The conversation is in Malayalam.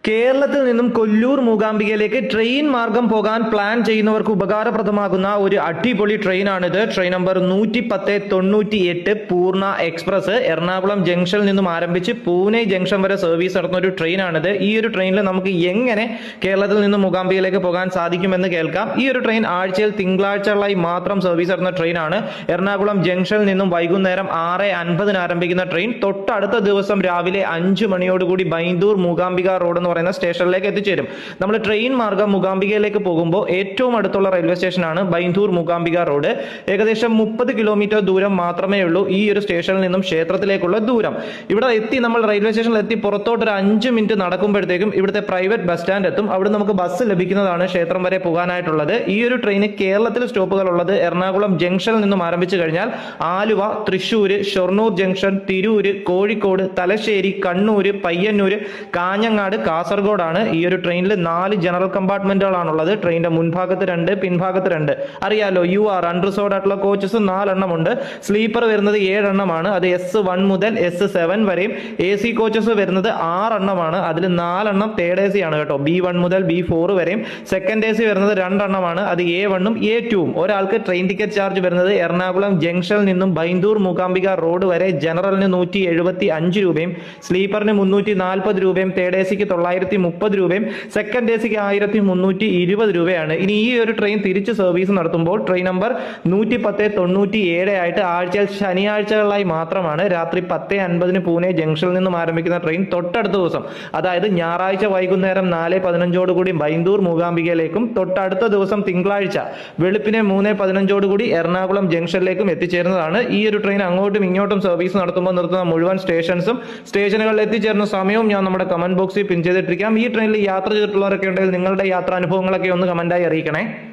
കേരളത്തിൽ നിന്നും കൊല്ലൂർ മൂകാംബികയിലേക്ക് ട്രെയിൻ മാർഗം പോകാൻ പ്ലാൻ ചെയ്യുന്നവർക്ക് ഉപകാരപ്രദമാകുന്ന ഒരു അടിപൊളി ട്രെയിനാണിത്. ട്രെയിൻ നമ്പർ 11098 പൂർണ്ണ എക്സ്പ്രസ്. എറണാകുളം ജംഗ്ഷനിൽ നിന്നും ആരംഭിച്ച് പൂനെ ജംഗ്ഷൻ വരെ സർവീസ് നടത്തുന്ന ഒരു ട്രെയിനാണിത്. ഈ ഒരു ട്രെയിനിൽ നമുക്ക് എങ്ങനെ കേരളത്തിൽ നിന്നും മൂകാംബികയിലേക്ക് പോകാൻ സാധിക്കുമെന്ന് കേൾക്കാം. ഈ ഒരു ട്രെയിൻ ആഴ്ചയിൽ തിങ്കളാഴ്ചകളായി മാത്രം സർവീസ് നടത്തുന്ന ട്രെയിനാണ്. എറണാകുളം ജംഗ്ഷനിൽ നിന്നും വൈകുന്നേരം 6:50 ആരംഭിക്കുന്ന ട്രെയിൻ തൊട്ടടുത്ത ദിവസം രാവിലെ 5 മണിയോടുകൂടി ബൈന്ദൂർ മൂകാംബിക റോഡ് പറയുന്ന സ്റ്റേഷനിലേക്ക് എത്തിച്ചേരും. നമ്മൾ ട്രെയിൻ മാർഗം മൂകാംബികയിലേക്ക് പോകുമ്പോൾ ഏറ്റവും അടുത്തുള്ള റെയിൽവേ സ്റ്റേഷനാണ് ബൈന്ദൂർ മൂകാംബിക റോഡ്. ഏകദേശം 30 കിലോമീറ്റർ ദൂരം മാത്രമേ ഉള്ളൂ ഈ ഒരു സ്റ്റേഷനിൽ നിന്നും ക്ഷേത്രത്തിലേക്കുള്ള ദൂരം. ഇവിടെ എത്തി നമ്മൾ റെയിൽവേ സ്റ്റേഷനിൽ എത്തി പുറത്തോട്ട് ഒരു 5 മിനിറ്റ് നടക്കുമ്പോഴത്തേക്കും ഇവിടുത്തെ പ്രൈവറ്റ് ബസ് സ്റ്റാൻഡ് എത്തും. അവിടെ നമുക്ക് ബസ് ലഭിക്കുന്നതാണ് ക്ഷേത്രം വരെ പോകാനായിട്ടുള്ളത്. ഈ ഒരു ട്രെയിന് കേരളത്തിൽ സ്റ്റോപ്പുകൾ ഉള്ളത് എറണാകുളം ജംഗ്ഷനിൽ നിന്നും ആരംഭിച്ചു കഴിഞ്ഞാൽ ആലുവ, തൃശ്ശൂര്, ഷൊർണൂർ ജംഗ്ഷൻ, തിരൂര്, കോഴിക്കോട്, തലശ്ശേരി, കണ്ണൂര്, പയ്യന്നൂര്, കാഞ്ഞങ്ങാട്, കാസർഗോഡാണ്. ഈ ഒരു ട്രെയിനിൽ 4 ജനറൽ കമ്പാർട്ട്മെന്റുകളാണുള്ളത്. ട്രെയിനിന്റെ മുൻഭാഗത്ത് 2, പിൻഭാഗത്ത് 2. അറിയാലോ, UR അൺറിസർവ്ഡ് ആയിട്ടുള്ള കോച്ചസ് 4 എണ്ണം ഉണ്ട്. സ്ലീപ്പർ വരുന്നത് 7 എണ്ണമാണ്. അത് S1 മുതൽ S7 വരെയും. AC കോച്ചസ് വരുന്നത് 6 എണ്ണമാണ്. അതിൽ 4 എണ്ണം തേർഡ് AC ആണ് കേട്ടോ. B1 മുതൽ B4 വരെയും. സെക്കൻഡ് AC വരുന്നത് 2 എണ്ണമാണ്. അത് A1ഉം A2ഉം. ഒരാൾക്ക് ട്രെയിൻ ടിക്കറ്റ് ചാർജ് വരുന്നത് എറണാകുളം ജംഗ്ഷനിൽ നിന്നും ബൈന്ദൂർ മൂകാംബിക റോഡ് വരെ ജനറലിന് 175 രൂപയും സ്ലീപ്പറിന് 340 രൂപയും തേർഡ് ACക്ക് 930 രൂപയും സെക്കൻഡ് ACക്ക് 1320 രൂപയാണ്. ഇനി ഈ ഒരു ട്രെയിൻ തിരിച്ച് സർവീസ് നടത്തുമ്പോൾ ട്രെയിൻ നമ്പർ 11097 ആയിട്ട് ആഴ്ചയിൽ ശനിയാഴ്ചകളായി മാത്രമാണ്. രാത്രി 10:50 പൂനെ ജംഗ്ഷനിൽ നിന്നും ആരംഭിക്കുന്ന ട്രെയിൻ തൊട്ടടുത്ത ദിവസം, അതായത് ഞായറാഴ്ച വൈകുന്നേരം 4:15 ബൈന്ദൂർ മൂകാംബികയിലേക്കും തൊട്ടടുത്ത ദിവസം തിങ്കളാഴ്ച വെളുപ്പിനെ 3:15 എറണാകുളം ജംഗ്ഷനിലേക്കും എത്തിച്ചേരുന്നതാണ്. ഈ ഒരു ട്രെയിൻ അങ്ങോട്ടും ഇങ്ങോട്ടും സർവീസ് നടത്തുമ്പോൾ നിർത്തുന്ന മുഴുവൻ സ്റ്റേഷനുകളിൽ എത്തിച്ചേരുന്ന സമയവും ഞാൻ നമ്മുടെ കമന്റ് ബോക്സിൽ പിൻ ചെയ്തിട്ടിരിക്കാം. ഈ ട്രെയിനിൽ യാത്ര ചെയ്തിട്ടുള്ളവരൊക്കെ ഉണ്ടെങ്കിൽ നിങ്ങളുടെ യാത്രാ അനുഭവങ്ങളൊക്കെ ഒന്ന് കമന്റായി അറിയിക്കണേ.